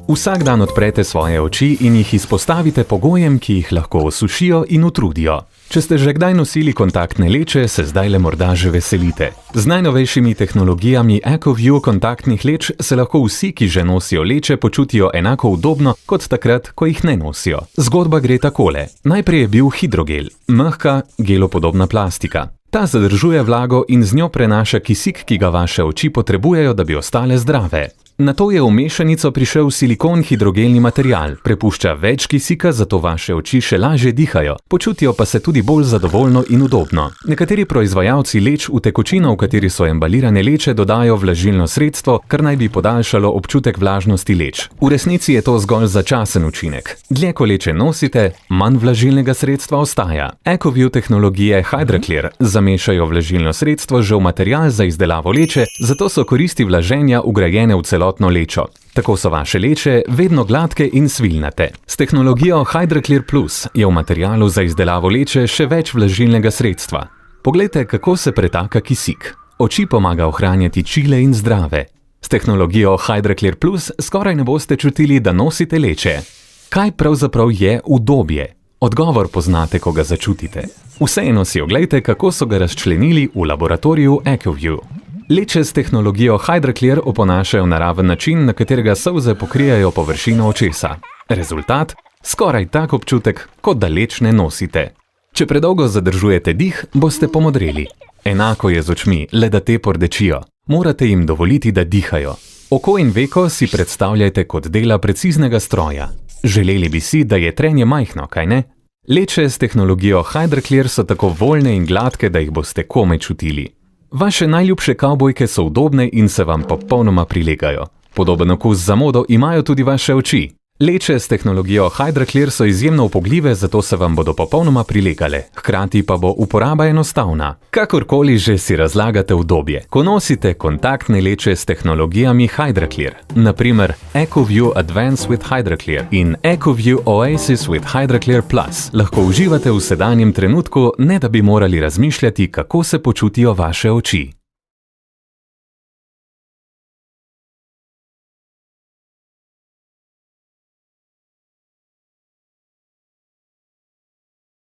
Vsak dan odprete svoje oči in jih izpostavite pogojem, ki jih lahko osušijo in utrudijo. Če ste že kdaj nosili kontaktne leče, se zdajle morda že veselite. Z najnovejšimi tehnologijami EcoView kontaktnih leč se lahko vsi, ki že nosijo leče, počutijo enako udobno kot takrat, ko jih ne nosijo. Zgodba gre takole. Najprej je bil hidrogel, mehka, gelopodobna plastika. Ta zadržuje vlago in z njo prenaša kisik, ki ga vaše oči potrebujejo, da bi ostale zdrave. Nato je v mešanico prišel silikon hidrogelni material, prepušča več kisika, zato vaše oči še lažje dihajo, počutijo pa se tudi bolj zadovoljno in udobno. Nekateri proizvajalci leč v tekočino, v kateri so embalirane leče, dodajo vlažilno sredstvo, kar naj bi podaljšalo občutek vlažnosti leč. V resnici je to zgolj začasen učinek. Dlje ko leče nosite, manj vlažilnega sredstva ostaja. EcoView tehnologije HydraClear zamešajo vlažilno sredstvo že v material za izdelavo leče, zato so koristi vlaženja vgrajene v celotno lečo. Tako so vaše leče vedno gladke in svilnate. S tehnologijo HydraClear Plus je v materialu za izdelavo leče še več vlažilnega sredstva. Poglejte, kako se pretaka kisik. Oči pomaga ohranjati čile in zdrave. S tehnologijo HydraClear Plus skoraj ne boste čutili, da nosite leče. Kaj pravzaprav je udobje? Odgovor poznate, ko ga začutite. Vseeno si oglejte, kako so ga razčlenili v laboratoriju EcoView. Leče s tehnologijo HydraClear oponašajo naraven način, na katerega solze pokrijajo površino očesa. Rezultat? Skoraj tak občutek, kot da leč ne nosite. Če predolgo zadržujete dih, boste pomodreli. Enako je z očmi, le da te pordečijo. Morate jim dovoliti, da dihajo. Oko in veko si predstavljajte kot dela preciznega stroja. Želeli bi si, da je trenje majhno, kaj ne? Leče s tehnologijo HydraClear so tako voljne in gladke, da jih boste komaj čutili. Vaše najljubše kavbojke so udobne in se vam popolnoma prilegajo. Podoben okus za modo imajo tudi vaše oči. Leče s tehnologijo HydraClear so izjemno upogljive, zato se vam bodo popolnoma prilegale. Hkrati pa bo uporaba enostavna. Kakorkoli že si razlagate udobje. Ko nosite kontaktne leče s tehnologijami HydraClear, naprimer EcoView Advance with HydraClear in EcoView Oasis with HydraClear Plus, lahko uživate v sedanjem trenutku, ne da bi morali razmišljati, kako se počutijo vaše oči.